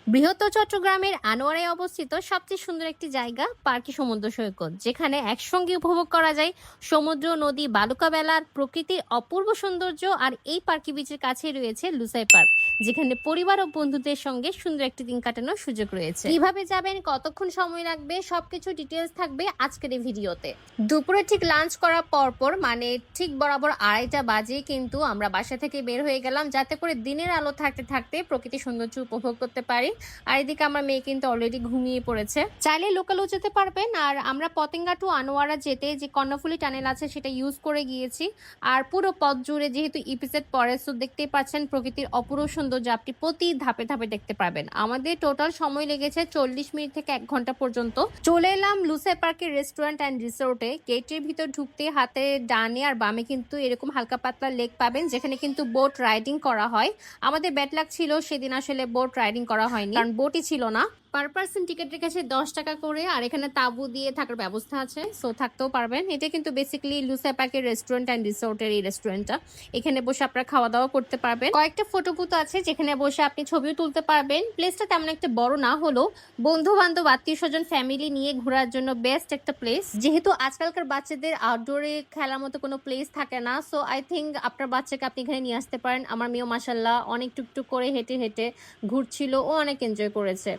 বৃহত্তর চট্টগ্রামের আনোয়ারায় অবস্থিত সবচেয়ে সুন্দর একটি জায়গা পার্কি সমুদ্র সৈকত, যেখানে একসঙ্গে উপভোগ করা যায় সমুদ্র, নদী, বালুকা বেলার প্রকৃতির অপূর্ব সৌন্দর্য। আর এই পার্কি বিচের কাছেই রয়েছে লুসাই পার্ক, যেখানে পরিবার ও বন্ধুদের সঙ্গে সুন্দর একটি দিন কাটানোর সুযোগ রয়েছে। কিভাবে যাবেন, কতক্ষণ সময় লাগবে, সবকিছু ডিটেলস থাকবে আজকের এই ভিডিওতে। দুপুরে ঠিক লাঞ্চ করার পরপর মানে ঠিক বরাবর 2:30 বাজে কিন্তু আমরা বাসা থেকে বের হয়ে গেলাম, যাতে করে দিনের আলো থাকতে থাকতে প্রকৃতির সৌন্দর্য উপভোগ করতে পারি। আর এদিকে আমার মেয়ে কিন্তু অলরেডি ঘুমিয়ে পড়েছে। চাইলে লোকালও যেতে পারবেন। আর আমরা পতেঙ্গা টু আনোয়ারা যেতে যে কর্ণফুলী টানেল আছে সেটা ইউজ করে গিয়েছি। আর পুরো পথ জুড়ে যেহেতু ইপিজেড পরে, সো দেখতেই পাচ্ছেন প্রকৃতির অপূর্ব সৌন্দর্য আপনি প্রতি ধাপে ধাপে দেখতে পারবেন। আমাদের টোটাল সময় লেগেছে 40 মিনিট থেকে 1 ঘন্টা পর্যন্ত। চলে এলাম লুসাই পার্কের রেস্টুরেন্ট অ্যান্ড রিসোর্টে। গেটের ভিতর ঢুকতে হাতে ডানে আর বামে কিন্তু এরকম হালকা পাতলা লেক পাবেন, যেখানে কিন্তু বোট রাইডিং করা হয়। আমাদের ব্যাড লাক ছিল, সেদিন আসলে বোট রাইডিং করা হয়নি, কারণ বোটই ছিল না। পার পার্সন টিকিট রেখেছে 10 টাকা করে। আর এখানে তাঁবু দিয়ে থাকার ব্যবস্থা আছে, সো থাকতেও পারবেন। এটা কিন্তু বেসিক্যালি লুসাই পার্কের রেস্টুরেন্ট অ্যান্ড রিসোর্টের এই রেস্টুরেন্টটা। এখানে বসে আপনারা খাওয়া দাওয়া করতে পারবেন। কয়েকটা ফটো বুথ আছে যেখানে বসে আপনি ছবিও তুলতে পারবেন। প্লেসটা তেমন একটা বড় না হলেও বন্ধু বান্ধব, আত্মীয় স্বজন, ফ্যামিলি নিয়ে ঘোরার জন্য বেস্ট একটা প্লেস। যেহেতু আজকালকার বাচ্চাদের আউটডোরে খেলার মতো কোনো প্লেস থাকে না, সো আই থিঙ্ক আপনার বাচ্চাকে আপনি এখানে নিয়ে আসতে পারেন। আমার মেয়েও মাসাল্লাহ অনেক টুকটুক করে হেঁটে হেঁটে ঘুরছিল, ও অনেক এনজয় করেছে।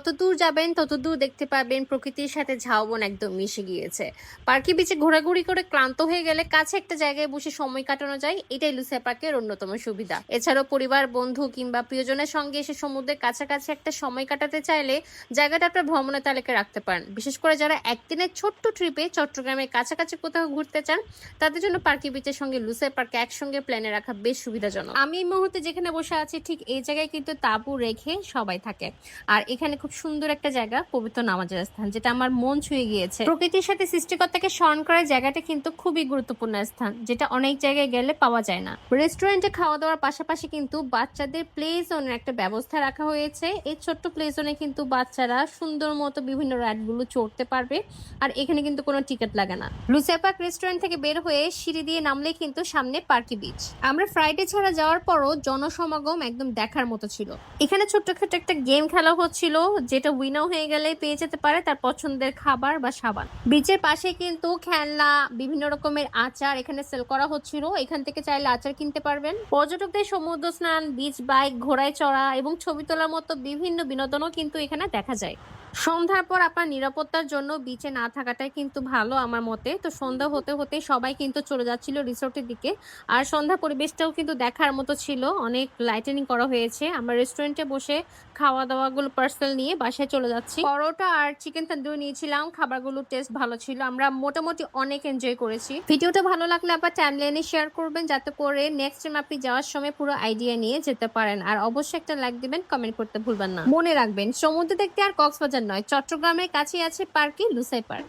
যতদূর যাবেন ততদূর দেখতে পাবেন প্রকৃতির সাথে ঝাউবন একদম মিশে গিয়েছে। পার্কি বিচে ঘোরাঘুরি করে ক্লান্ত হয়ে গেলে কাছে একটা জায়গায় বসে সময় কাটানো যায়, এটাই লুসাই পার্কের অন্যতম সুবিধা। এছাড়াও পরিবার, বন্ধু কিংবা প্রিয়জনের সঙ্গে এসে সমুদ্রের কাছাকাছি একটা সময় কাটাতে চাইলে জায়গাটা আপনার ভ্রমণের তালিকায় রাখতে পারেন। বিশেষ করে যারা একদিনের ছোট্ট ট্রিপে চট্টগ্রামের কাছাকাছি কোথাও ঘুরতে চান, তাদের জন্য পার্কি বিচের সঙ্গে লুসাই পার্কে একসঙ্গে প্ল্যানে রাখা বেশ সুবিধাজনক। আমি এই মুহূর্তে যেখানে বসে আছি ঠিক এই জায়গায় কিন্তু তাঁবু রেখে সবাই থাকে। আর এখানে খুব সুন্দর একটা জায়গা, পবিত্র নামাজের স্থান, যেটা আমার মন ছুঁয়ে গিয়েছে। প্রকৃতির সাথে সৃষ্টিকর্তাকে স্মরণ করার জায়গাটা কিন্তু খুবই গুরুত্বপূর্ণ স্থান, যেটা অনেক জায়গায় গেলে পাওয়া যায় না। রেস্টুরেন্টে খাওয়া দাওয়ার পাশাপাশি কিন্তু বাচ্চাদের প্লে জোনের একটা ব্যবস্থা রাখা হয়েছে। এই ছোট্ট প্লে জোনে কিন্তু বাচ্চারা সুন্দর মতো বিভিন্ন রাইডগুলো চড়তে পারবে। আর এখানে কিন্তু কোনো টিকিট লাগে না। লুসাই পার্ক রেস্টুরেন্ট থেকে বের হয়ে সিঁড়ি দিয়ে নামলে কিন্তু সামনে পার্কি বিচ। আমরা ফ্রাইডে ছাড়া যাওয়ার পরও জনসমাগম একদম দেখার মতো ছিল। এখানে ছোট্টখাটো একটা গেম খেলা হচ্ছিল, যেটা উইনার হয়ে গেলে পেয়ে যেতে পারে তার পছন্দের খাবার বা সাবান। বিচের পাশে কিন্তু খেলনা, বিভিন্ন রকমের আচার এখানে সেল করা হচ্ছিল। এখান থেকে চাইলে আচার কিনতে পারবেন। পর্যটকদের সমুদ্র স্নান, বিচ বাইক, ঘোড়ায় চড়া এবং ছবি তোলার মতো বিভিন্ন বিনোদনও কিন্তু এখানে দেখা যায়। সন্ধ্যার পর আপনার নিরাপত্তার জন্য বিচে না থাকাটাই কিন্তু ভালো আমার মতে। তো সন্ধ্যা হতে হতে সবাই কিন্তু চলে যাচ্ছিল রিসোর্টের দিকে। আর সন্ধ্যা পরিবেশটাও কিন্তু দেখার মতো ছিল, অনেক লাইটেনিং করা হয়েছে। আমরা রেস্টুরেন্টে বসে খাওয়া দাওয়াগুলো পার্সেল নিয়ে বাসায় চলে যাচ্ছি। পরোটা আর চিকেন তন্দুরি নিয়েছিলাম, খাবারগুলোর টেস্ট ভালো ছিল। আমরা মোটামুটি অনেক এনজয় করেছি। ভিডিওটা ভালো লাগলে আবার টাইমলাইনে শেয়ার করবেন, যাতে করে নেক্সট টাইম আপনি যাওয়ার সময় পুরো আইডিয়া নিয়ে যেতে পারেন। আর অবশ্যই একটা লাইক দিবেন, কমেন্ট করতে ভুলবেন না। মনে রাখবেন, সমুদ্র দেখতে আর কক্সবাজার নয়, চট্টগ্রামের কাছেই আছে পার্কি লুসাই পার্ক।